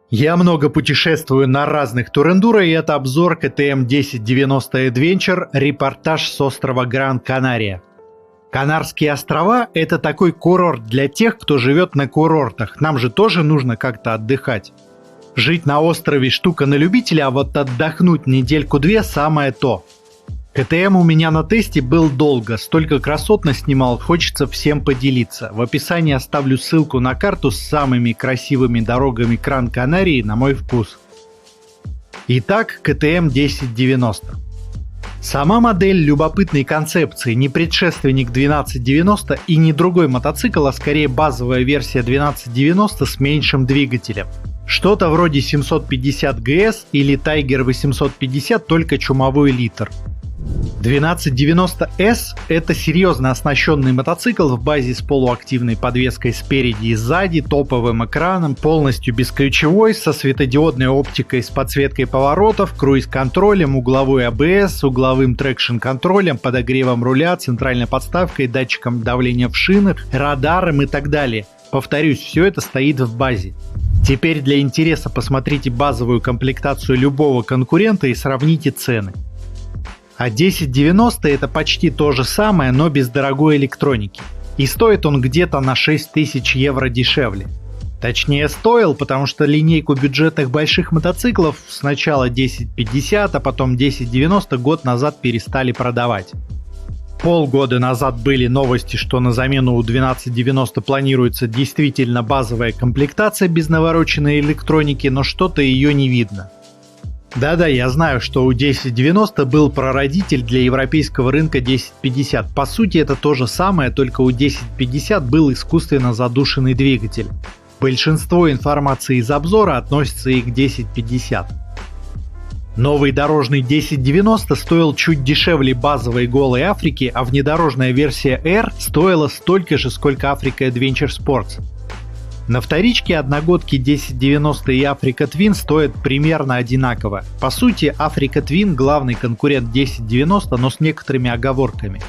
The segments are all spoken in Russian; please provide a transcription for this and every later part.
Я много путешествую на разных турендуро, и это обзор KTM 1090 Adventure, репортаж с острова Гран-Канария. Канарские острова – это такой курорт для тех, кто живет на курортах. Нам же тоже нужно как-то отдыхать. Жить на острове штука на любителя, а вот отдохнуть недельку-две – самое то. КТМ у меня на тесте был долго, столько красот наснимал, хочется всем поделиться. В описании оставлю ссылку на карту с самыми красивыми дорогами Гран-Канарии на мой вкус. Итак, КТМ 1090. Сама модель любопытной концепции, не предшественник 1290 и не другой мотоцикл, а скорее базовая версия 1290 с меньшим двигателем. Что-то вроде 750 GS или Tiger 850, только чумовой литр. 1290S – это серьезно оснащенный мотоцикл в базе с полуактивной подвеской спереди и сзади, топовым экраном, полностью бесключевой, со светодиодной оптикой с подсветкой поворотов, круиз-контролем, угловой ABS, угловым трекшн-контролем, подогревом руля, центральной подставкой, датчиком давления в шинах, радаром и так далее. Повторюсь, все это стоит в базе. Теперь для интереса посмотрите базовую комплектацию любого конкурента и сравните цены. А 1090 это почти то же самое, но без дорогой электроники. И стоит он где-то на 6000 евро дешевле. Точнее стоил, потому что линейку бюджетных больших мотоциклов сначала 1050, а потом 1090 год назад перестали продавать. Полгода назад были новости, что на замену у 1290 планируется действительно базовая комплектация без навороченной электроники, но что-то ее не видно. Да-да, я знаю, что у 1090 был прародитель для европейского рынка 1050. По сути, это то же самое, только у 1050 был искусственно задушенный двигатель. Большинство информации из обзора относится и к 1050. Новый дорожный 1090 стоил чуть дешевле базовой голой Африки, а внедорожная версия R стоила столько же, сколько Africa Adventure Sports. На вторичке одногодки 1090 и Africa Twin стоят примерно одинаково. По сути, Africa Twin главный конкурент 1090, но с некоторыми оговорками.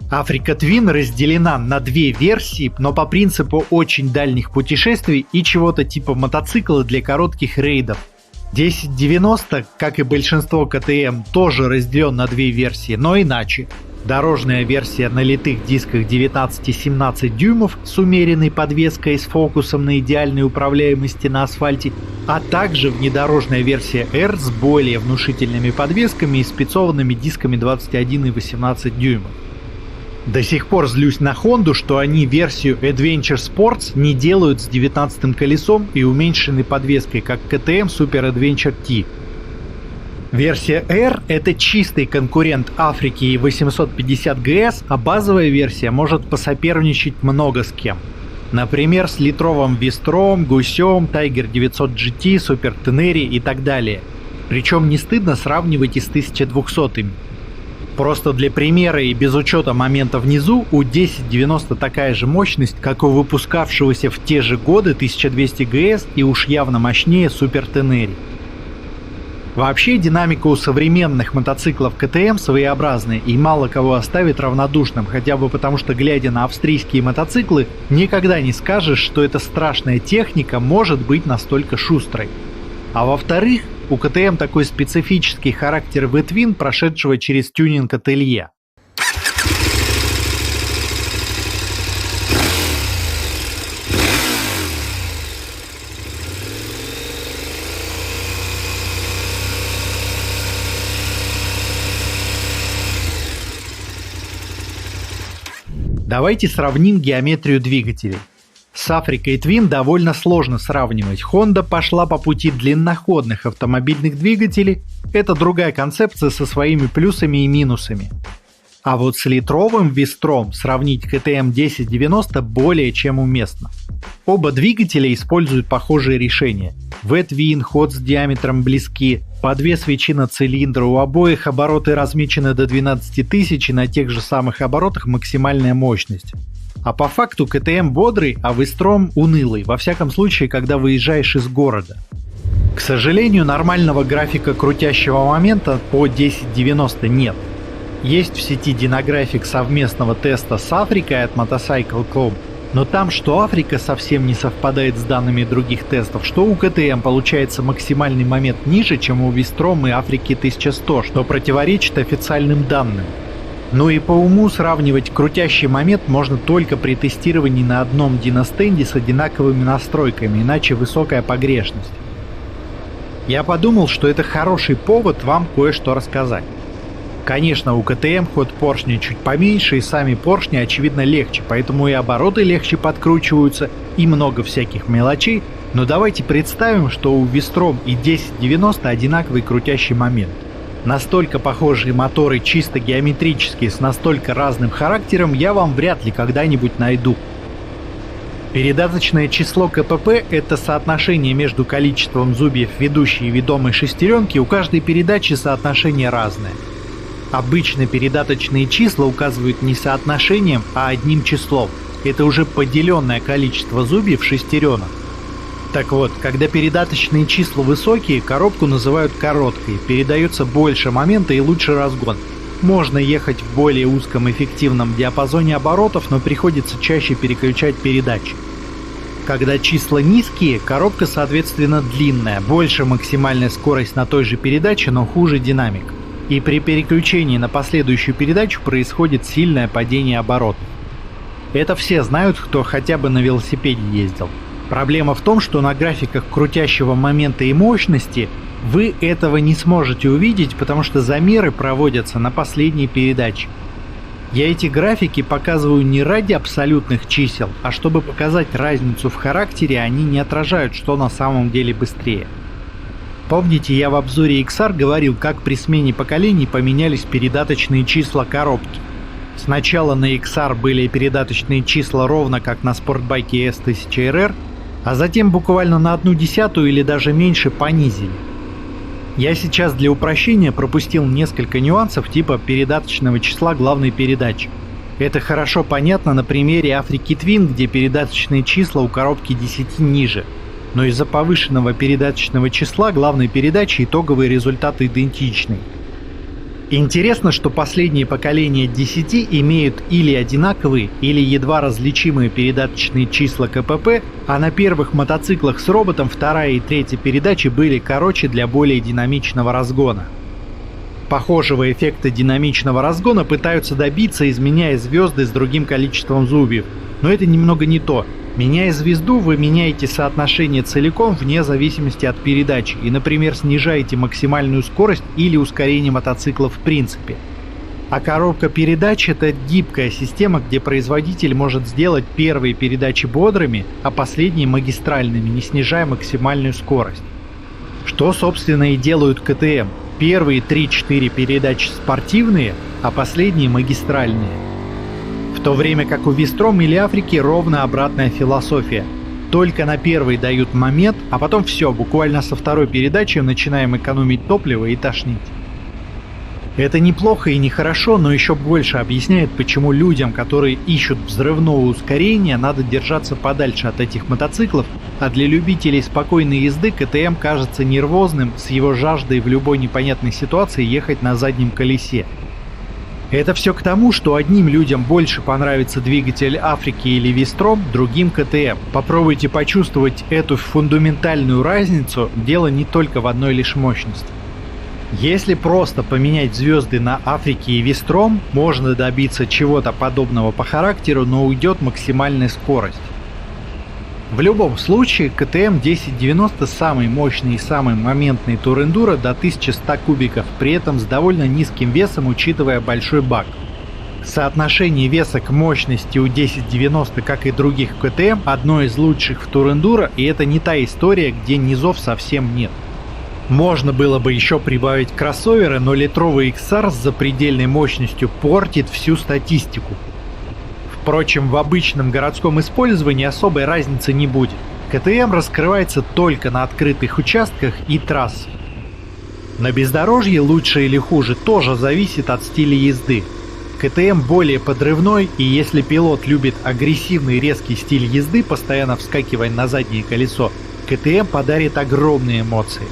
Africa Twin разделена на две версии, но по принципу очень дальних путешествий и чего-то типа мотоцикла для коротких рейдов. 1090, как и большинство КТМ, тоже разделен на две версии, но иначе. Дорожная версия на литых дисках 19 и 17 дюймов с умеренной подвеской и с фокусом на идеальной управляемости на асфальте, а также внедорожная версия R с более внушительными подвесками и спецованными дисками 21 и 18 дюймов. До сих пор злюсь на Honda, что они версию Adventure Sports не делают с 19 колесом и уменьшенной подвеской, как KTM Super Adventure T. Версия R – это чистый конкурент Африки и 850 GS, а базовая версия может посоперничать много с кем. Например, с литровым Вестром, Гусем, Tiger 900 GT, Super Tenere и так далее. Причем не стыдно сравнивать и с 1200-ми. Просто для примера и без учета момента внизу, у 1090 такая же мощность, как у выпускавшегося в те же годы 1200 GS и уж явно мощнее Super Tenere. Вообще динамика у современных мотоциклов КТМ своеобразная и мало кого оставит равнодушным, хотя бы потому что, глядя на австрийские мотоциклы, никогда не скажешь, что эта страшная техника может быть настолько шустрой. А во-вторых, у КТМ такой специфический характер V-Twin, прошедшего через тюнинг-ателье. Давайте сравним геометрию двигателей. С Africa Twin довольно сложно сравнивать. Honda пошла по пути длинноходных автомобильных двигателей. Это другая концепция со своими плюсами и минусами. А вот с литровым Вестром сравнить KTM 1090 более чем уместно. Оба двигателя используют похожие решения. V-Twin, ход с диаметром близки, по две свечи на цилиндр, у обоих обороты размечены до 12 тысяч и на тех же самых оборотах максимальная мощность. А по факту КТМ бодрый, а Вестром унылый, во всяком случае, когда выезжаешь из города. К сожалению, нормального графика крутящего момента по 1090 нет. Есть в сети динографик совместного теста с Африкой от Motorcycle.com, Но там что Африка совсем не совпадает с данными других тестов, что у КТМ получается максимальный момент ниже, чем у Вистром и Африки 1100, что противоречит официальным данным. Ну и по уму сравнивать крутящий момент можно только при тестировании на одном диностенде с одинаковыми настройками, иначе высокая погрешность. Я подумал, что это хороший повод вам кое-что рассказать. Конечно, у КТМ ход поршня чуть поменьше, и сами поршни очевидно легче, поэтому и обороты легче подкручиваются, и много всяких мелочей, но давайте представим, что у Вистром и 1090 одинаковый крутящий момент. Настолько похожие моторы чисто геометрические с настолько разным характером я вам вряд ли когда-нибудь найду. Передаточное число КПП – это соотношение между количеством зубьев ведущей и ведомой шестеренки, у каждой передачи соотношение разное. Обычно передаточные числа указывают не соотношением, а одним числом. Это уже поделенное количество зубьев шестеренок. Так вот, когда передаточные числа высокие, коробку называют короткой, передается больше момента и лучше разгон. Можно ехать в более узком эффективном диапазоне оборотов, но приходится чаще переключать передачи. Когда числа низкие, коробка соответственно длинная, больше максимальная скорость на той же передаче, но хуже динамик. И при переключении на последующую передачу происходит сильное падение оборотов. Это все знают, кто хотя бы на велосипеде ездил. Проблема в том, что на графиках крутящего момента и мощности вы этого не сможете увидеть, потому что замеры проводятся на последней передаче. Я эти графики показываю не ради абсолютных чисел, а чтобы показать разницу в характере, они не отражают, что на самом деле быстрее. Помните, я в обзоре XR говорил, как при смене поколений поменялись передаточные числа коробки. Сначала на XR были передаточные числа ровно как на спортбайке S1000RR, а затем буквально на 1/10 или даже меньше понизили. Я сейчас для упрощения пропустил несколько нюансов типа передаточного числа главной передачи. Это хорошо понятно на примере Africa Twin, где передаточные числа у коробки 10 ниже. Но из-за повышенного передаточного числа главной передачи итоговые результаты идентичны. Интересно, что последние поколения 10 имеют или одинаковые, или едва различимые передаточные числа КПП, а на первых мотоциклах с роботом вторая и третья передачи были короче для более динамичного разгона. Похожего эффекта динамичного разгона пытаются добиться, изменяя звезды с другим количеством зубьев, но это немного не то. Меняя звезду, вы меняете соотношение целиком вне зависимости от передачи и, например, снижаете максимальную скорость или ускорение мотоцикла в принципе. А коробка передач — это гибкая система, где производитель может сделать первые передачи бодрыми, а последние магистральными, не снижая максимальную скорость. Что, собственно, и делают КТМ. Первые 3-4 передачи спортивные, а последние магистральные. В то время как у Вистром или Африки ровно обратная философия. Только на первой дают момент, а потом все, буквально со второй передачи начинаем экономить топливо и тошнить. Это неплохо и нехорошо, но еще больше объясняет, почему людям, которые ищут взрывного ускорения, надо держаться подальше от этих мотоциклов, а для любителей спокойной езды КТМ кажется нервозным с его жаждой в любой непонятной ситуации ехать на заднем колесе. Это все к тому, что одним людям больше понравится двигатель Африки или Вистром, другим КТМ. Попробуйте почувствовать эту фундаментальную разницу, дело не только в одной лишь мощности. Если просто поменять звезды на Африке и Вистром, можно добиться чего-то подобного по характеру, но уйдет максимальная скорость. В любом случае, КТМ 1090 самый мощный и самый моментный тур-эндуро до 1100 кубиков, при этом с довольно низким весом, учитывая большой бак. Соотношение веса к мощности у 1090, как и других КТМ, одно из лучших в тур-эндуро, и это не та история, где низов совсем нет. Можно было бы еще прибавить кроссоверы, но литровый XR с запредельной мощностью портит всю статистику. Впрочем, в обычном городском использовании особой разницы не будет. КТМ раскрывается только на открытых участках и трассах. На бездорожье лучше или хуже тоже зависит от стиля езды. КТМ более подрывной, и если пилот любит агрессивный резкий стиль езды, постоянно вскакивая на заднее колесо, КТМ подарит огромные эмоции.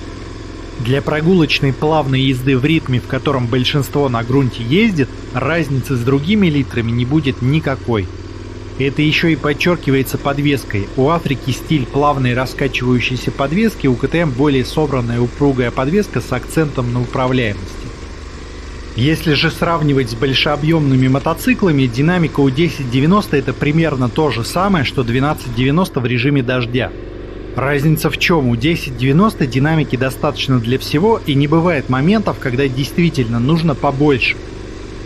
Для прогулочной плавной езды в ритме, в котором большинство на грунте ездит, разницы с другими литрами не будет никакой. Это еще и подчеркивается подвеской. У Африки стиль плавной раскачивающейся подвески, у КТМ более собранная упругая подвеска с акцентом на управляемости. Если же сравнивать с большеобъемными мотоциклами, динамика у 1090 это примерно то же самое, что 1290 в режиме дождя. Разница в чем? У 1090 динамики достаточно для всего и не бывает моментов, когда действительно нужно побольше.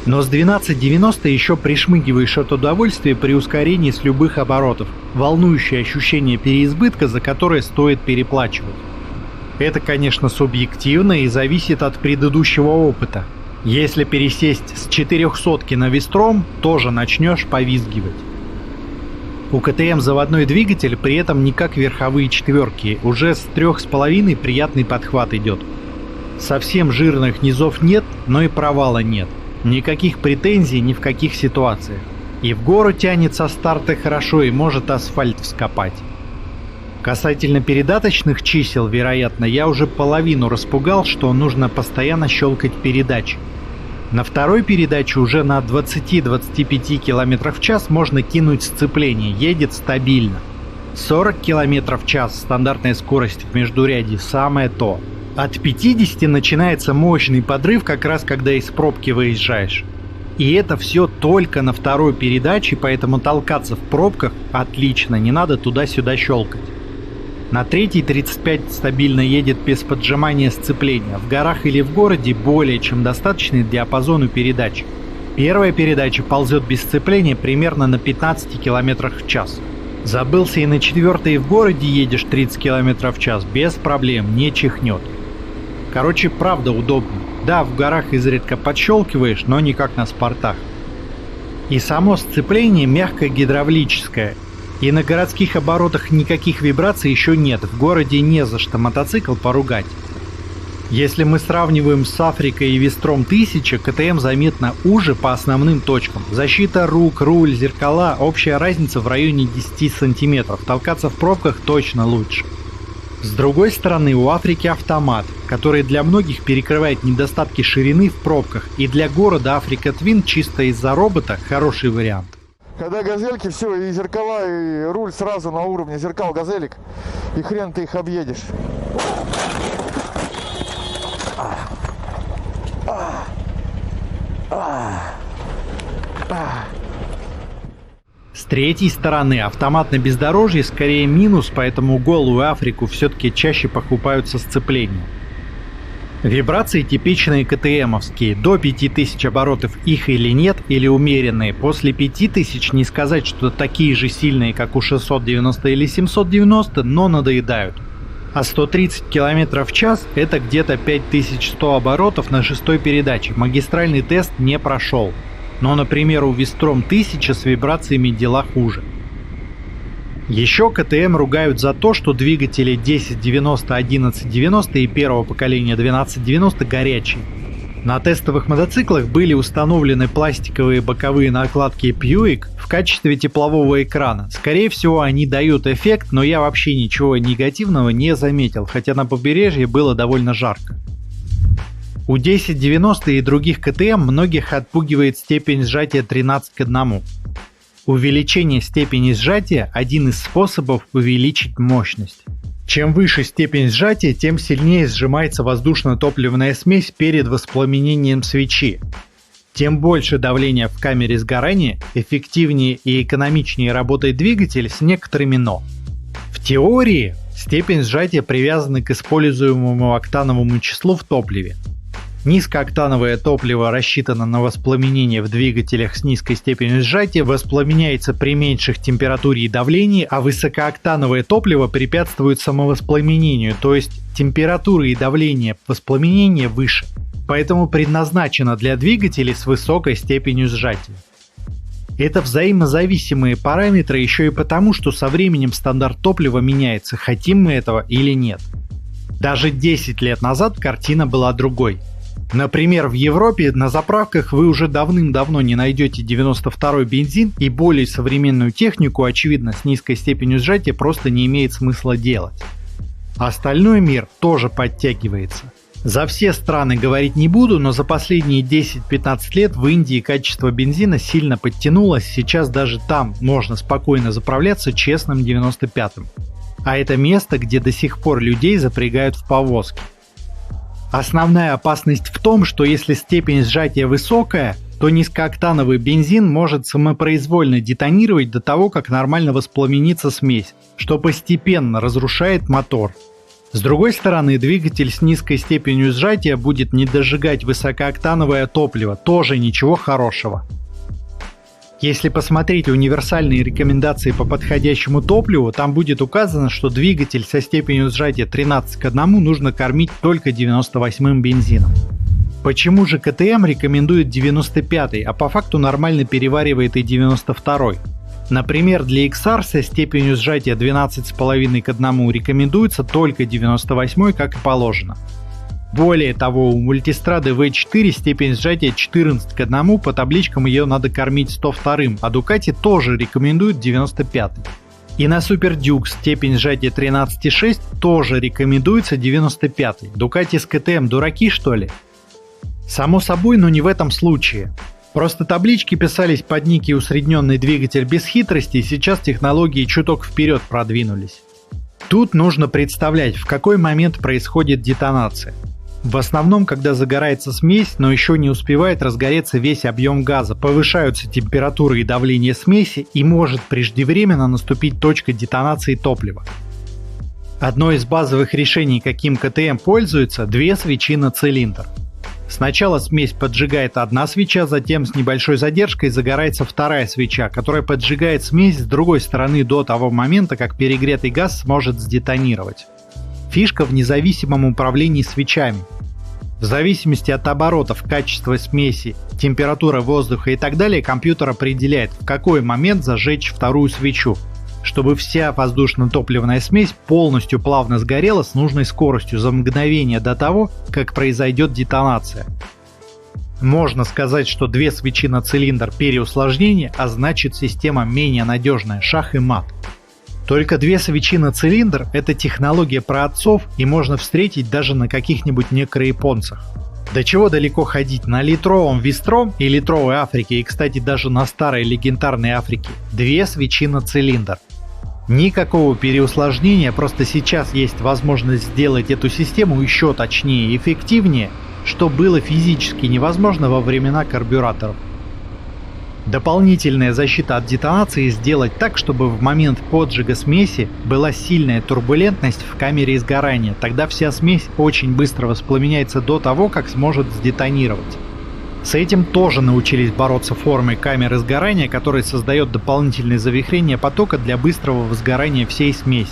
Но с 1290 еще пришмыгиваешь от удовольствия при ускорении с любых оборотов, волнующее ощущение переизбытка, за которое стоит переплачивать. Это, конечно, субъективно и зависит от предыдущего опыта. Если пересесть с 400 на Вестром, тоже начнешь повизгивать. У КТМ заводной двигатель, при этом не как верховые четверки, уже с 3,5 приятный подхват идет. Совсем жирных низов нет, но и провала нет. Никаких претензий ни в каких ситуациях. И в гору тянет со старта хорошо и может асфальт вскопать. Касательно передаточных чисел, вероятно, я уже половину распугал, что нужно постоянно щелкать передачи. На второй передаче уже на 20-25 км в час можно кинуть сцепление, едет стабильно. 40 км в час стандартная скорость в междурядье самое то. От 50 начинается мощный подрыв, как раз когда из пробки выезжаешь. И это все только на второй передаче, поэтому толкаться в пробках отлично, не надо туда-сюда щелкать. На третьей 35 стабильно едет без поджимания сцепления. В горах или в городе более чем достаточный диапазон у передач. Первая передача ползет без сцепления примерно на 15 км в час. Забылся и на четвертой в городе едешь 30 км в час, без проблем, не чихнет. Короче, правда удобно. Да, в горах изредка подщелкиваешь, но не как на спортах. И само сцепление мягко-гидравлическое. И на городских оборотах никаких вибраций еще нет, в городе не за что мотоцикл поругать. Если мы сравниваем с Африкой и Вестром 1000, КТМ заметно уже по основным точкам. Защита рук, руль, зеркала, общая разница в районе 10 сантиметров, толкаться в пробках точно лучше. С другой стороны, у Африки автомат, который для многих перекрывает недостатки ширины в пробках, и для города Африка Твин чисто из-за робота хороший вариант. Когда газельки, все, и зеркала, и руль сразу на уровне зеркал газелек, и хрен ты их объедешь. С третьей стороны, автомат на бездорожье скорее минус, поэтому голую Африку все-таки чаще покупают со сцеплением. Вибрации типичные КТМовские, до 5000 оборотов их или нет, или умеренные. После 5000 не сказать, что такие же сильные, как у 690 или 790, но надоедают. А 130 км в час это где-то 5100 оборотов на шестой передаче, магистральный тест не прошел. Но, например, у Вестром 1000 с вибрациями дела хуже. Еще КТМ ругают за то, что двигатели 1090, 1190 и первого поколения 1290 горячие. На тестовых мотоциклах были установлены пластиковые боковые накладки Puig в качестве теплового экрана. Скорее всего, они дают эффект, но я вообще ничего негативного не заметил, хотя на побережье было довольно жарко. У 1090 и других КТМ многих отпугивает степень сжатия 13:1. Увеличение степени сжатия – один из способов увеличить мощность. Чем выше степень сжатия, тем сильнее сжимается воздушно-топливная смесь перед воспламенением свечи. Тем больше давления в камере сгорания, эффективнее и экономичнее работает двигатель с некоторыми «но». В теории степень сжатия привязана к используемому октановому числу в топливе. Низкооктановое топливо рассчитано на воспламенение в двигателях с низкой степенью сжатия, воспламеняется при меньших температуре и давлении, а высокооктановое топливо препятствует самовоспламенению, то есть температура и давление воспламенения выше, поэтому предназначено для двигателей с высокой степенью сжатия. Это взаимозависимые параметры еще и потому, что со временем стандарт топлива меняется, хотим мы этого или нет. Даже 10 лет назад картина была другой. Например, в Европе на заправках вы уже давным-давно не найдете 92-й бензин, и более современную технику, очевидно, с низкой степенью сжатия просто не имеет смысла делать. Остальной мир тоже подтягивается. За все страны говорить не буду, но за последние 10-15 лет в Индии качество бензина сильно подтянулось, сейчас даже там можно спокойно заправляться честным 95-м. А это место, где до сих пор людей запрягают в повозки. Основная опасность в том, что если степень сжатия высокая, то низкооктановый бензин может самопроизвольно детонировать до того, как нормально воспламенится смесь, что постепенно разрушает мотор. С другой стороны, двигатель с низкой степенью сжатия будет не дожигать высокооктановое топливо, тоже ничего хорошего. Если посмотреть универсальные рекомендации по подходящему топливу, там будет указано, что двигатель со степенью сжатия 13:1 нужно кормить только 98-м бензином. Почему же КТМ рекомендует 95-й, а по факту нормально переваривает и 92-й? Например, для XR со степенью сжатия 12,5:1 рекомендуется только 98-й, как и положено. Более того, у Multistrada V4 степень сжатия 14:1, по табличкам ее надо кормить 102-м, а Ducati тоже рекомендует 95-й. И на Super Duke степень сжатия 13,6 тоже рекомендуется 95-й. Ducati с KTM дураки, что ли? Само собой, но не в этом случае. Просто таблички писались под некий усредненный двигатель без хитрости, и сейчас технологии чуток вперед продвинулись. Тут нужно представлять, в какой момент происходит детонация. В основном, когда загорается смесь, но еще не успевает разгореться весь объем газа, повышаются температура и давление смеси, и может преждевременно наступить точка детонации топлива. Одно из базовых решений, каким КТМ пользуется, 2 свечи на цилиндр. Сначала смесь поджигает одна свеча, затем с небольшой задержкой загорается вторая свеча, которая поджигает смесь с другой стороны до того момента, как перегретый газ сможет сдетонировать. Фишка в независимом управлении свечами. В зависимости от оборотов, качества смеси, температуры воздуха и так далее, компьютер определяет, в какой момент зажечь вторую свечу, чтобы вся воздушно-топливная смесь полностью плавно сгорела с нужной скоростью за мгновение до того, как произойдет детонация. Можно сказать, что 2 свечи на цилиндр переусложнение, а значит система менее надежная, шах и мат. Только 2 свечи на цилиндр – это технология праотцов, и можно встретить даже на каких-нибудь некрояпонцах. До чего далеко ходить? На литровом Вестром и литровой Африке, и, кстати, даже на старой легендарной Африке, 2 свечи на цилиндр. Никакого переусложнения, просто сейчас есть возможность сделать эту систему еще точнее и эффективнее, что было физически невозможно во времена карбюраторов. Дополнительная защита от детонации сделать так, чтобы в момент поджига смеси была сильная турбулентность в камере сгорания, тогда вся смесь очень быстро воспламеняется до того, как сможет сдетонировать. С этим тоже научились бороться формой камеры сгорания, которая создает дополнительное завихрение потока для быстрого возгорания всей смеси.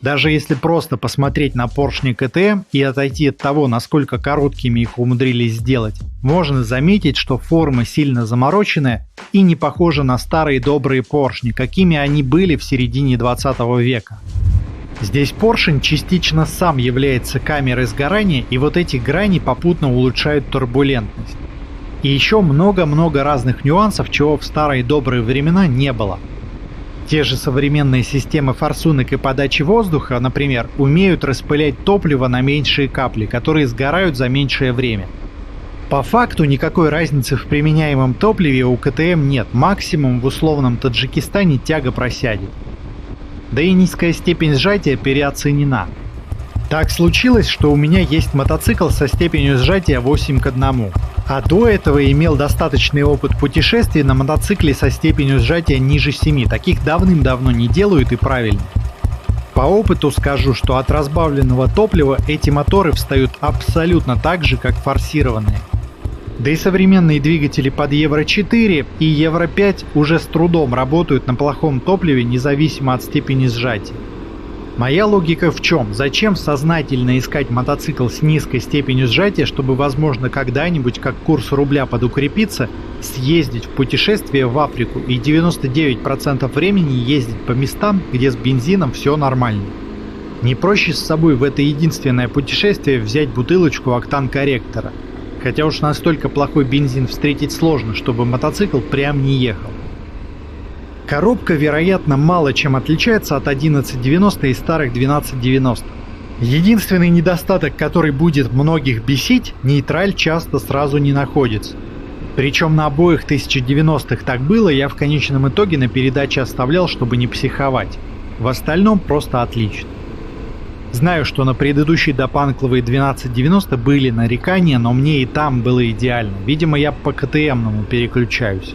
Даже если просто посмотреть на поршни КТМ и отойти от того, насколько короткими их умудрились сделать, можно заметить, что форма сильно замороченная и не похожа на старые добрые поршни, какими они были в середине 20 века. Здесь поршень частично сам является камерой сгорания, и вот эти грани попутно улучшают турбулентность. И еще много-много разных нюансов, чего в старые добрые времена не было. Те же современные системы форсунок и подачи воздуха, например, умеют распылять топливо на меньшие капли, которые сгорают за меньшее время. По факту никакой разницы в применяемом топливе у КТМ нет, максимум в условном Таджикистане тяга просядет. Да и низкая степень сжатия переоценена. Так случилось, что у меня есть мотоцикл со степенью сжатия 8:1, а до этого имел достаточный опыт путешествий на мотоцикле со степенью сжатия ниже 7, таких давным-давно не делают и правильно. По опыту скажу, что от разбавленного топлива эти моторы встают абсолютно так же, как форсированные. Да и современные двигатели под Евро 4 и Евро 5 уже с трудом работают на плохом топливе, независимо от степени сжатия. Моя логика в чем? Зачем сознательно искать мотоцикл с низкой степенью сжатия, чтобы, возможно, когда-нибудь, как курс рубля подукрепится, съездить в путешествие в Африку и 99% времени ездить по местам, где с бензином все нормально? Не проще с собой в это единственное путешествие взять бутылочку октан-корректора? Хотя уж настолько плохой бензин встретить сложно, чтобы мотоцикл прям не ехал. Коробка, вероятно, мало чем отличается от 1190 и старых 1290. Единственный недостаток, который будет многих бесить, нейтраль часто сразу не находится. Причем на обоих 1090-х так было, я в конечном итоге на передаче оставлял, чтобы не психовать. В остальном просто отлично. Знаю, что на предыдущей допанкловой 1290 были нарекания, но мне и там было идеально. Видимо, я по КТМ-ному переключаюсь.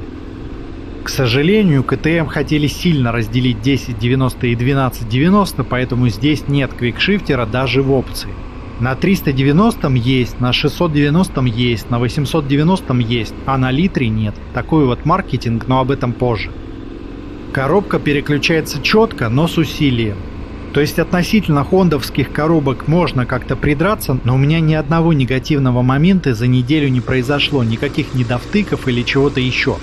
К сожалению, КТМ хотели сильно разделить 1090 и 1290, поэтому здесь нет квикшифтера даже в опции. На 390 есть, на 690 есть, на 890 есть, а на литре нет. Такой вот маркетинг, но об этом позже. Коробка переключается четко, но с усилием. То есть относительно хондовских коробок можно как-то придраться, но у меня ни одного негативного момента за неделю не произошло, никаких недовтыков или чего-то еще.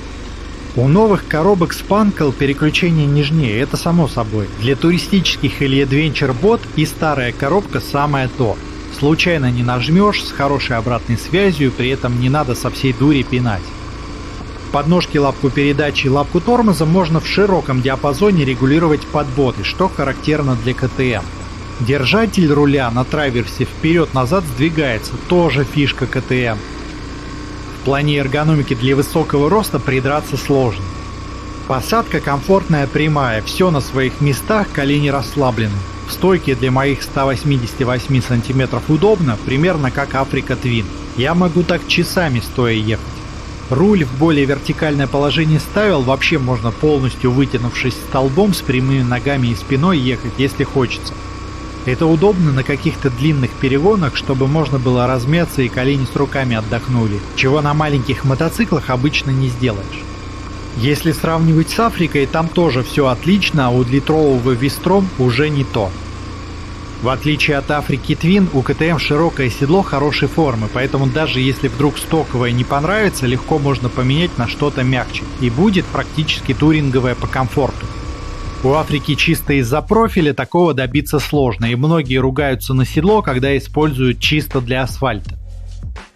У новых коробок Spankel переключение нежнее, это само собой. Для туристических или Adventure Bot и старая коробка самое то. Случайно не нажмешь, с хорошей обратной связью, при этом не надо со всей дури пинать. Подножки, лапку передачи и лапку тормоза можно в широком диапазоне регулировать под боты, что характерно для КТМ. Держатель руля на траверсе вперед-назад сдвигается, тоже фишка КТМ. В плане эргономики для высокого роста придраться сложно. Посадка комфортная, прямая, все на своих местах, колени расслаблены. В стойке для моих 188 см удобно, примерно как Africa Twin. Я могу так часами стоя ехать. Руль в более вертикальное положение ставил, вообще можно полностью вытянувшись столбом с прямыми ногами и спиной ехать, если хочется. Это удобно на каких-то длинных перегонах, чтобы можно было размяться и колени с руками отдохнули, чего на маленьких мотоциклах обычно не сделаешь. Если сравнивать с Африкой, там тоже все отлично, а у двухлитрового Вистром уже не то. В отличие от Africa Twin, у КТМ широкое седло хорошей формы, поэтому даже если вдруг стоковое не понравится, легко можно поменять на что-то мягче, и будет практически туринговое по комфорту. У Африки чисто из-за профиля такого добиться сложно, и многие ругаются на седло, когда используют чисто для асфальта.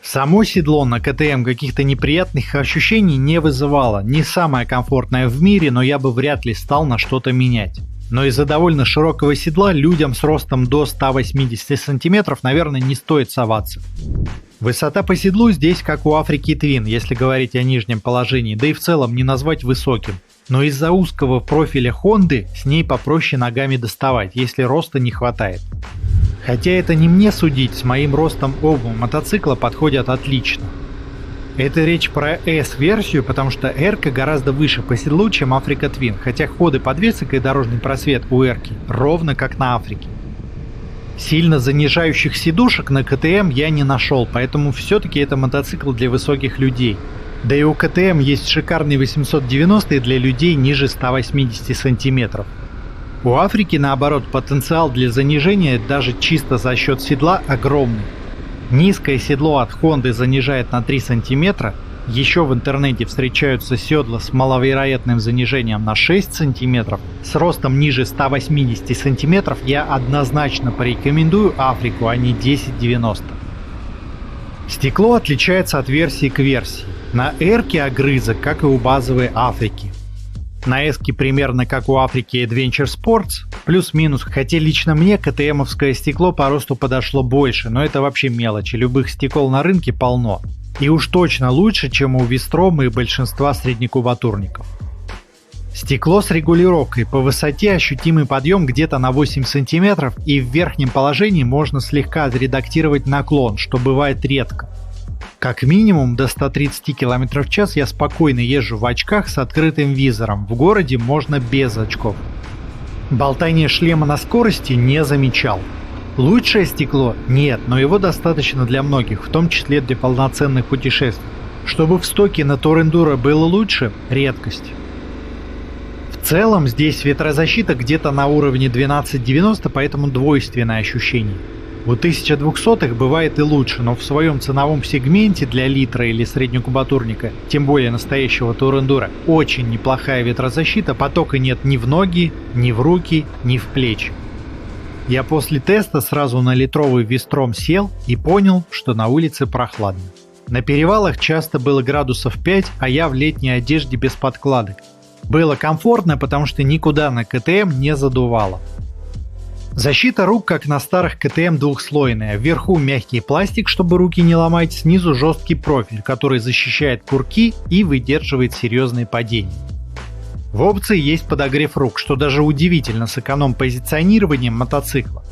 Само седло на КТМ каких-то неприятных ощущений не вызывало, не самое комфортное в мире, но я бы вряд ли стал на что-то менять. Но из-за довольно широкого седла людям с ростом до 180 см, наверное, не стоит соваться. Высота по седлу здесь как у Africa Twin, если говорить о нижнем положении, да и в целом не назвать высоким. Но из-за узкого профиля Хонды с ней попроще ногами доставать, если роста не хватает. Хотя это не мне судить, с моим ростом оба мотоцикла подходят отлично. Это речь про S-версию, потому что R-ка гораздо выше по седлу, чем Africa Twin, хотя ходы подвесок и дорожный просвет у R-ки ровно как на Африке. Сильно занижающих сидушек на КТМ я не нашел, поэтому все-таки это мотоцикл для высоких людей. Да и у КТМ есть шикарный 890 для людей ниже 180 см. У Африки, наоборот, потенциал для занижения даже чисто за счет седла огромный. Низкое седло от Honda занижает на 3 см, еще в интернете встречаются седла с маловероятным занижением на 6 см, с ростом ниже 180 см я однозначно порекомендую Африку, а не 1090. Стекло отличается от версии к версии. На R-ке огрызок, как и у базовой Африки. На S-ке примерно как у Африки Adventure Sports, плюс-минус, хотя лично мне КТМовское стекло по росту подошло больше, но это вообще мелочи, любых стекол на рынке полно. И уж точно лучше, чем у Вистрома и большинства среднекубатурников. Стекло с регулировкой, по высоте ощутимый подъем где-то на 8 см, и в верхнем положении можно слегка отредактировать наклон, что бывает редко. Как минимум до 130 км в час я спокойно езжу в очках с открытым визором, в городе можно без очков. Болтание шлема на скорости не замечал. Лучшее стекло? Нет, но его достаточно для многих, в том числе для полноценных путешествий. Чтобы в стоке на Tour Enduro было лучше – редкость. В целом здесь ветрозащита где-то на уровне 1290, поэтому двойственное ощущение. У 1200-х бывает и лучше, но в своем ценовом сегменте для литра или среднекубатурника, тем более настоящего Tour Enduro, очень неплохая ветрозащита, потока нет ни в ноги, ни в руки, ни в плечи. Я после теста сразу на литровый Вистром сел и понял, что на улице прохладно. На перевалах часто было градусов 5, а я в летней одежде без подкладок. Было комфортно, потому что никуда на КТМ не задувало. Защита рук, как на старых КТМ, двухслойная. Вверху мягкий пластик, чтобы руки не ломать, снизу жесткий профиль, который защищает курки и выдерживает серьезные падения. В опции есть подогрев рук, что даже удивительно с эконом-позиционированием мотоцикла.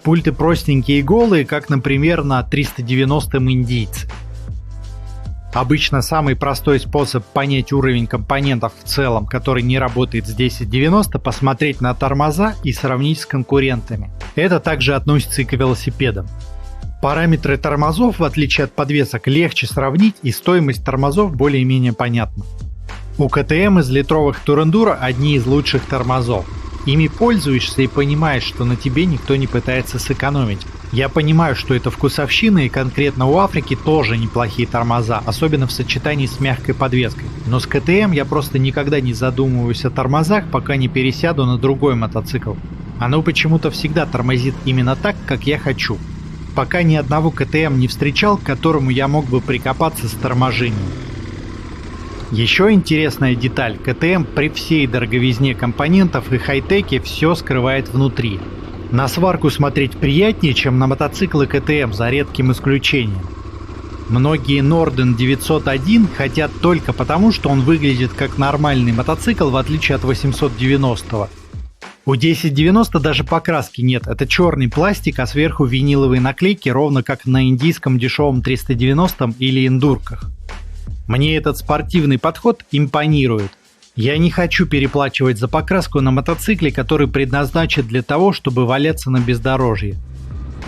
Пульты простенькие и голые, как, например, на 390-м индийце. Обычно самый простой способ понять уровень компонентов в целом, который не работает с 1090, посмотреть на тормоза и сравнить с конкурентами. Это также относится и к велосипедам. Параметры тормозов, в отличие от подвесок, легче сравнить, и стоимость тормозов более-менее понятна. У КТМ из литровых Турендуро одни из лучших тормозов. Ими пользуешься и понимаешь, что на тебе никто не пытается сэкономить. Я понимаю, что это вкусовщина, и конкретно у Африки тоже неплохие тормоза, особенно в сочетании с мягкой подвеской. Но с КТМ я просто никогда не задумываюсь о тормозах, пока не пересяду на другой мотоцикл. Оно почему-то всегда тормозит именно так, как я хочу. Пока ни одного КТМ не встречал, к которому я мог бы прикопаться с торможением. Еще интересная деталь: КТМ при всей дороговизне компонентов и хай-теке все скрывает внутри. На сварку смотреть приятнее, чем на мотоциклы КТМ, за редким исключением. Многие Norden 901 хотят только потому, что он выглядит как нормальный мотоцикл, в отличие от 890-го. У 1090 даже покраски нет, это черный пластик, а сверху виниловые наклейки, ровно как на индийском дешевом 390 или эндурках. Мне этот спортивный подход импонирует. Я не хочу переплачивать за покраску на мотоцикле, который предназначен для того, чтобы валяться на бездорожье.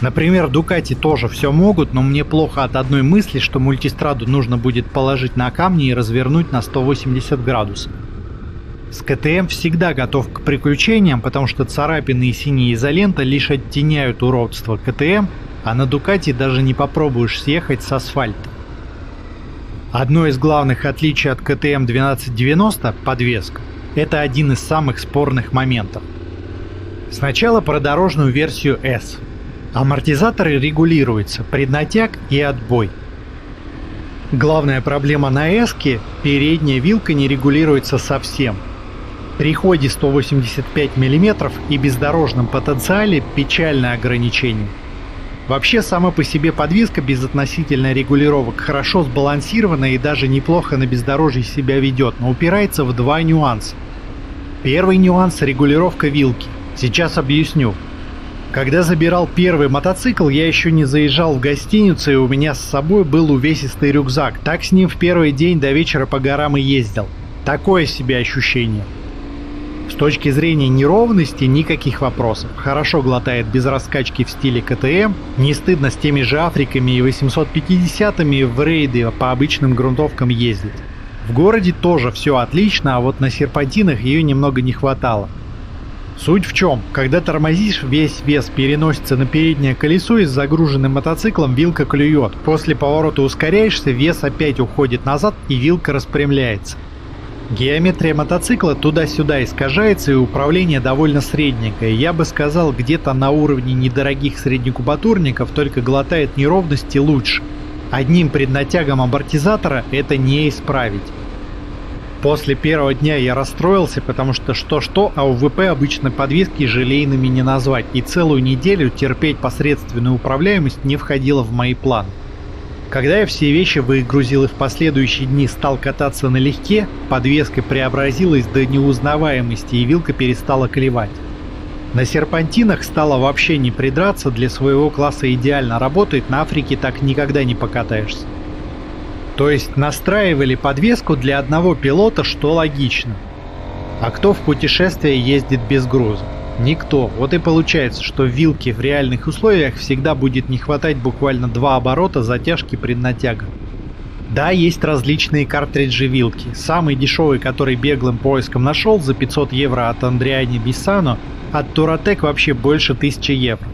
Например, Ducati тоже все могут, но мне плохо от одной мысли, что мультистраду нужно будет положить на камни и развернуть на 180 градусов. С КТМ всегда готов к приключениям, потому что царапины и синяя изолента лишь оттеняют уродство КТМ, а на Ducati даже не попробуешь съехать с асфальта. Одно из главных отличий от КТМ 1290 – подвеска. Это один из самых спорных моментов. Сначала про дорожную версию S. Амортизаторы регулируются, преднатяг и отбой. Главная проблема на S-ке – передняя вилка не регулируется совсем. При ходе 185 мм и бездорожном потенциале печальное ограничение. Вообще, сама по себе подвеска без относительно регулировок хорошо сбалансирована и даже неплохо на бездорожье себя ведет, но упирается в два нюанса. Первый нюанс – регулировка вилки. Сейчас объясню. Когда забирал первый мотоцикл, я еще не заезжал в гостиницу, и у меня с собой был увесистый рюкзак. Так с ним в первый день до вечера по горам и ездил. Такое себе ощущение. С точки зрения неровности никаких вопросов. Хорошо глотает без раскачки в стиле КТМ. Не стыдно с теми же Африками и 850-ми в рейды по обычным грунтовкам ездить. В городе тоже все отлично, а вот на серпантинах ее немного не хватало. Суть в чем? Когда тормозишь, весь вес переносится на переднее колесо, и с загруженным мотоциклом вилка клюет. После поворота ускоряешься, вес опять уходит назад и вилка распрямляется. Геометрия мотоцикла туда-сюда искажается, и управление довольно средненькое. Я бы сказал, где-то на уровне недорогих среднекубатурников, только глотает неровности лучше. Одним преднатягом амортизатора это не исправить. После первого дня я расстроился, потому что что-что, а у ВП обычно подвески желейными не назвать, и целую неделю терпеть посредственную управляемость не входило в мои планы. Когда я все вещи выгрузил и в последующие дни стал кататься налегке, подвеска преобразилась до неузнаваемости, и вилка перестала клевать. На серпантинах стало вообще не придраться, для своего класса идеально работает, на Африке так никогда не покатаешься. То есть настраивали подвеску для одного пилота, что логично. А кто в путешествие ездит без груза? Никто. Вот и получается, что вилки в реальных условиях всегда будет не хватать буквально 2 оборота затяжки преднатяга. Да, есть различные картриджи вилки. Самый дешевый, который беглым поиском нашел, за 500 евро от Андриани Бисано, от Touratech вообще больше 1000 евро.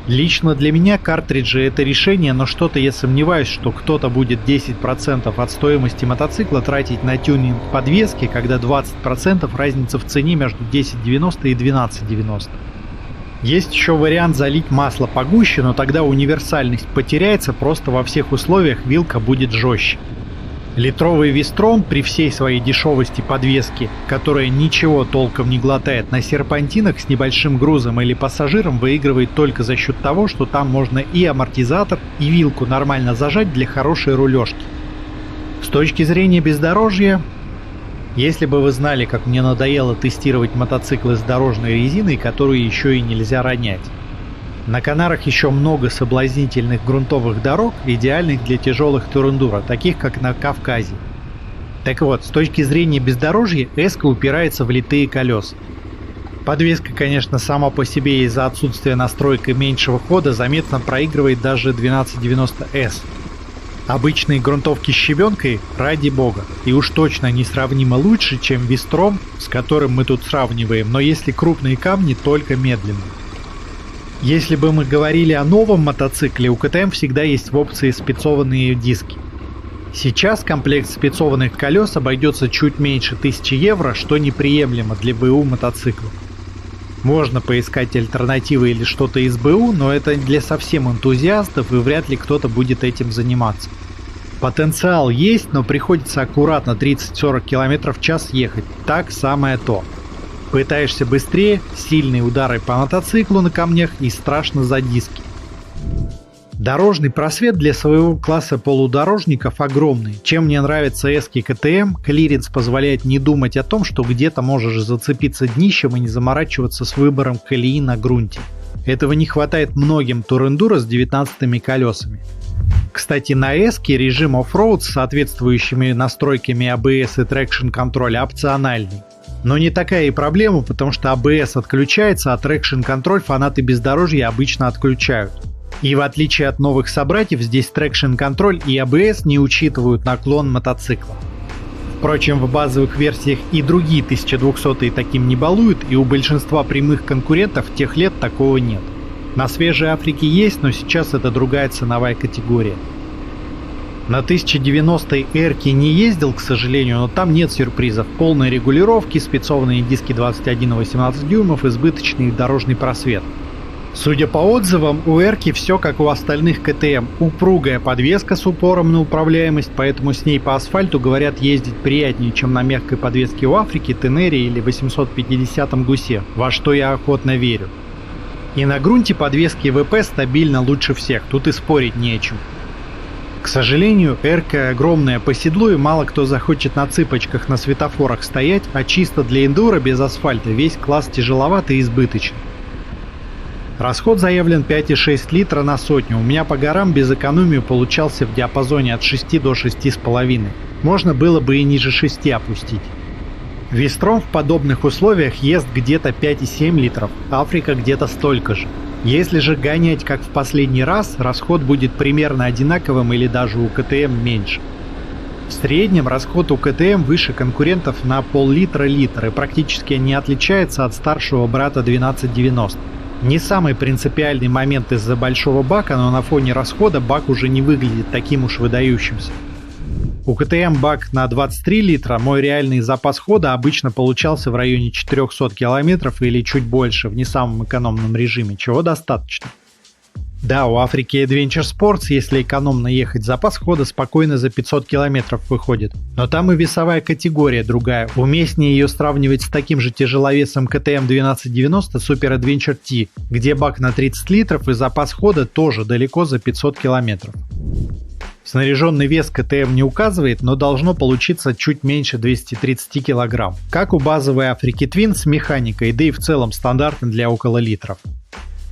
Лично для меня картриджи это решение, но что-то я сомневаюсь, что кто-то будет 10% от стоимости мотоцикла тратить на тюнинг подвески, когда 20% разница в цене между 1090 и 1290. Есть еще вариант залить масло погуще, но тогда универсальность потеряется, просто во всех условиях вилка будет жестче. Литровый Вестром при всей своей дешевости подвески, которая ничего толком не глотает, на серпантинах с небольшим грузом или пассажиром выигрывает только за счет того, что там можно и амортизатор, и вилку нормально зажать для хорошей рулежки. С точки зрения бездорожья, если бы вы знали, как мне надоело тестировать мотоциклы с дорожной резиной, которую еще и нельзя ронять. На Канарах еще много соблазнительных грунтовых дорог, идеальных для тяжелых тур-эндуро, таких как на Кавказе. Так вот, с точки зрения бездорожья, эска упирается в литые колеса. Подвеска, конечно, сама по себе из-за отсутствия настройки меньшего хода заметно проигрывает даже 1290S. Обычные грунтовки с щебенкой, ради бога, и уж точно несравнимо лучше, чем Вестром, с которым мы тут сравниваем, но если крупные камни, только медленные. Если бы мы говорили о новом мотоцикле, у КТМ всегда есть в опции спецованные диски. Сейчас комплект спецованных колес обойдется чуть меньше 1000 евро, что неприемлемо для БУ мотоцикла. Можно поискать альтернативы или что-то из БУ, но это для совсем энтузиастов и вряд ли кто-то будет этим заниматься. Потенциал есть, но приходится аккуратно 30-40 км в час ехать. Так самое то. Пытаешься быстрее, сильные удары по мотоциклу на камнях и страшно за диски. Дорожный просвет для своего класса полудорожников огромный. Чем мне нравится эски КТМ, клиренс позволяет не думать о том, что где-то можешь зацепиться днищем и не заморачиваться с выбором колеи на грунте. Этого не хватает многим тур-эндуро с 19-ми колесами. Кстати, на эске режим оффроуд с соответствующими настройками ABS и трекшн контроля опциональный. Но не такая и проблема, потому что ABS отключается, а трекшн контроль фанаты бездорожья обычно отключают. И в отличие от новых собратьев, здесь трекшн контроль и ABS не учитывают наклон мотоцикла. Впрочем, в базовых версиях и другие 1200-е таким не балуют, и у большинства прямых конкурентов тех лет такого нет. На свежей Африке есть, но сейчас это другая ценовая категория. На 1090-й Эрке не ездил, к сожалению, но там нет сюрпризов. Полной регулировки, спецованные диски 21,18 дюймов, избыточный дорожный просвет. Судя по отзывам, у Эрки все как у остальных КТМ. Упругая подвеска с упором на управляемость, поэтому с ней по асфальту, говорят, ездить приятнее, чем на мягкой подвеске у Африки, Тенере или 850-м Гусе, во что я охотно верю. И на грунте подвески ВП стабильно лучше всех, тут и спорить не о чем. К сожалению, Эрка огромная по седлу и мало кто захочет на цыпочках на светофорах стоять, а чисто для эндуро без асфальта весь класс тяжеловат и избыточен. Расход заявлен 5,6 литра на сотню, у меня по горам без экономии получался в диапазоне от 6 до 6,5. Можно было бы и ниже 6 опустить. Вестром в подобных условиях ест где-то 5,7 литров, Африка где-то столько же. Если же гонять как в последний раз, расход будет примерно одинаковым или даже у КТМ меньше. В среднем расход у КТМ выше конкурентов на пол-литра и практически не отличается от старшего брата 1290. Не самый принципиальный момент из-за большого бака, но на фоне расхода бак уже не выглядит таким уж выдающимся. У КТМ бак на 23 литра, мой реальный запас хода обычно получался в районе 400 километров или чуть больше в не самом экономном режиме, чего достаточно. Да, у Африки Adventure Sports, если экономно ехать, запас хода спокойно за 500 километров выходит. Но там и весовая категория другая. Уместнее ее сравнивать с таким же тяжеловесом КТМ 1290 Super Adventure T, где бак на 30 литров и запас хода тоже далеко за 500 километров. Снаряженный вес КТМ не указывает, но должно получиться чуть меньше 230 кг, как у базовой Африки Twin с механикой, да и в целом стандартно для около литров.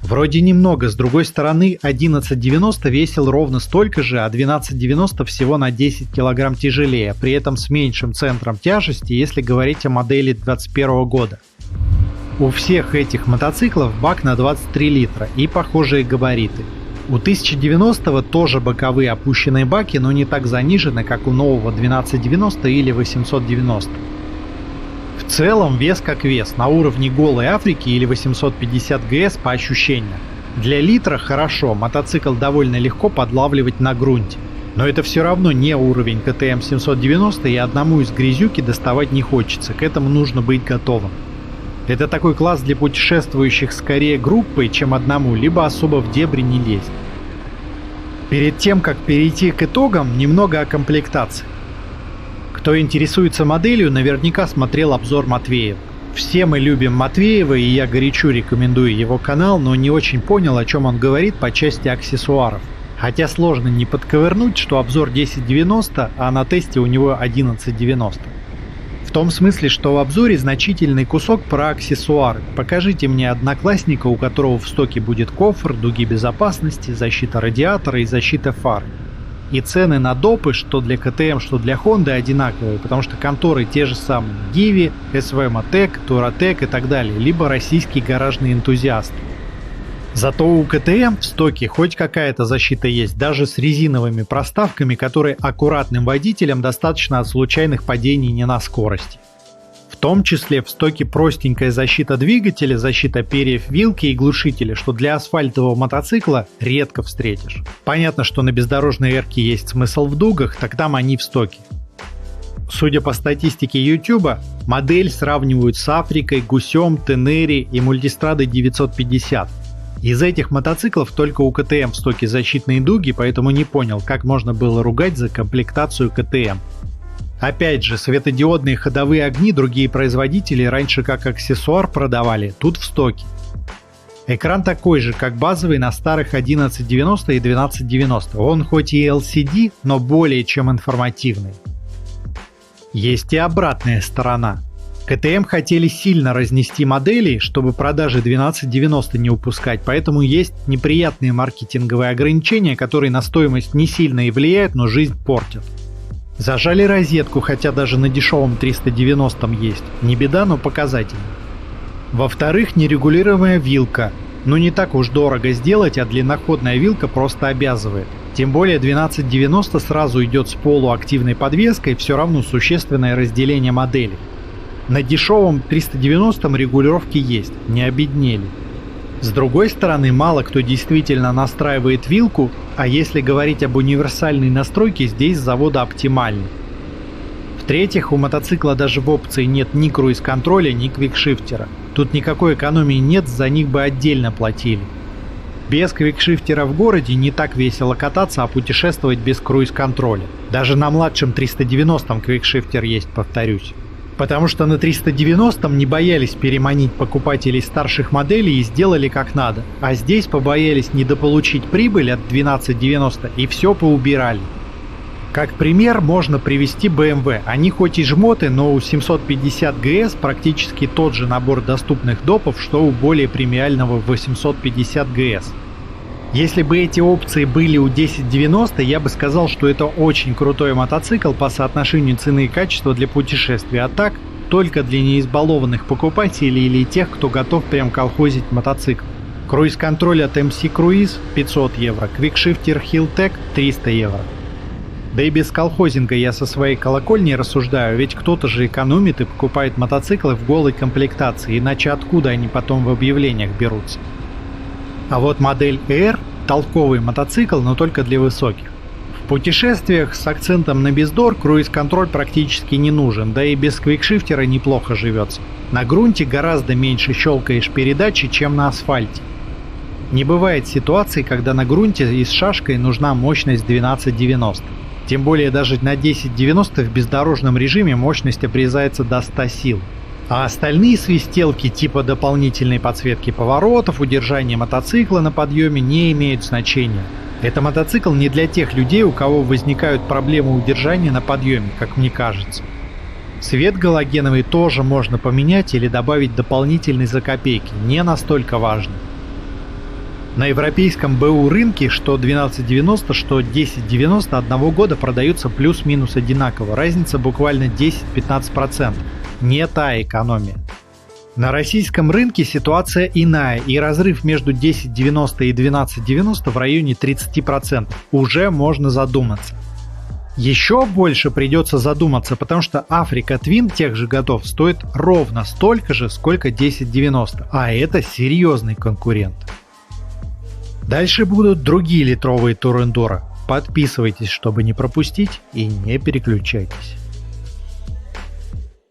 Вроде немного, с другой стороны 1190 весил ровно столько же, а 1290 всего на 10 кг тяжелее, при этом с меньшим центром тяжести, если говорить о модели 2021 года. У всех этих мотоциклов бак на 23 литра и похожие габариты. У 1090 тоже боковые опущенные баки, но не так занижены, как у нового 1290 или 890. В целом вес как вес, на уровне голой Африки или 850 ГС по ощущениям. Для литра хорошо, мотоцикл довольно легко подлавливать на грунте. Но это все равно не уровень КТМ 790 и одному из грязюки доставать не хочется, к этому нужно быть готовым. Это такой класс для путешествующих скорее группой, чем одному, либо особо в дебри не лезть. Перед тем, как перейти к итогам, немного о комплектации. Кто интересуется моделью, наверняка смотрел обзор Матвеева. Все мы любим Матвеева, и я горячо рекомендую его канал, но не очень понял, о чем он говорит по части аксессуаров. Хотя сложно не подковырнуть, что обзор 1090, а на тесте у него 1190. В том смысле, что в обзоре значительный кусок про аксессуары. Покажите мне одноклассника, у которого в стоке будет кофр, дуги безопасности, защита радиатора и защита фар. И цены на допы, что для КТМ, что для Honda, одинаковые, потому что конторы те же самые: Givi, SV Motec, Touratec и так далее, либо российские гаражные энтузиасты. Зато у КТМ в стоке хоть какая-то защита есть, даже с резиновыми проставками, которые аккуратным водителям достаточно от случайных падений не на скорости. В том числе в стоке простенькая защита двигателя, защита перьев вилки и глушителя, что для асфальтового мотоцикла редко встретишь. Понятно, что на бездорожной эрке есть смысл в дугах, так там они в стоке. Судя по статистике YouTube, модель сравнивают с Африкой, Гусем, Тенери и Multistrada 950. Из этих мотоциклов только у КТМ в стоке защитные дуги, поэтому не понял, как можно было ругать за комплектацию КТМ. Опять же, светодиодные ходовые огни другие производители раньше как аксессуар продавали, тут в стоке. Экран такой же, как базовый на старых 1190 и 1290. Он хоть и LCD, но более чем информативный. Есть и обратная сторона. КТМ хотели сильно разнести модели, чтобы продажи 1290 не упускать, поэтому есть неприятные маркетинговые ограничения, которые на стоимость не сильно и влияют, но жизнь портят. Зажали розетку, хотя даже на дешевом 390 есть. Не беда, но показательно. Во-вторых, нерегулируемая вилка. Ну не так уж дорого сделать, а длинноходная вилка просто обязывает. Тем более 1290 сразу идет с полуактивной подвеской, все равно существенное разделение моделей. На дешевом 390 регулировки есть, не обеднели. С другой стороны, мало кто действительно настраивает вилку, а если говорить об универсальной настройке, здесь с завода оптимальный. В-третьих, у мотоцикла даже в опции нет ни круиз-контроля, ни квикшифтера. Тут никакой экономии нет, за них бы отдельно платили. Без квикшифтера в городе не так весело кататься, а путешествовать без круиз-контроля. Даже на младшем 390 квикшифтер есть, повторюсь. Потому что на 390-м не боялись переманить покупателей старших моделей и сделали как надо. А здесь побоялись недополучить прибыль от 1290 и все поубирали. Как пример можно привести BMW. Они хоть и жмоты, но у 750 GS практически тот же набор доступных допов, что у более премиального 850 GS. Если бы эти опции были у 1090, я бы сказал, что это очень крутой мотоцикл по соотношению цены и качества для путешествий, а так только для неизбалованных покупателей или тех, кто готов прям колхозить мотоцикл. Круиз-контроль от MC Cruise 500 евро, квикшифтер Hilltech 300 евро. Да и без колхозинга я со своей колокольни рассуждаю, ведь кто-то же экономит и покупает мотоциклы в голой комплектации, иначе откуда они потом в объявлениях берутся? А вот модель R – толковый мотоцикл, но только для высоких. В путешествиях с акцентом на бездор круиз-контроль практически не нужен, да и без квикшифтера неплохо живется. На грунте гораздо меньше щелкаешь передачи, чем на асфальте. Не бывает ситуации, когда на грунте и с шашкой нужна мощность 1290. Тем более даже на 1090 в бездорожном режиме мощность обрезается до 100 сил. А остальные свистелки типа дополнительной подсветки поворотов, удержания мотоцикла на подъеме не имеют значения. Это мотоцикл не для тех людей, у кого возникают проблемы удержания на подъеме, как мне кажется. Свет галогеновый тоже можно поменять или добавить дополнительный за копейки, не настолько важно. На европейском БУ рынке что 1290, что 1090 одного года продаются плюс-минус одинаково, разница буквально 10-15%. Не та экономия. На российском рынке ситуация иная, и разрыв между 1090 и 1290 в районе 30%. Уже можно задуматься. Еще больше придется задуматься, потому что Africa Twin тех же годов стоит ровно столько же, сколько 1090, а это серьезный конкурент. Дальше будут другие литровые Тур Эндуро. Подписывайтесь, чтобы не пропустить, и не переключайтесь.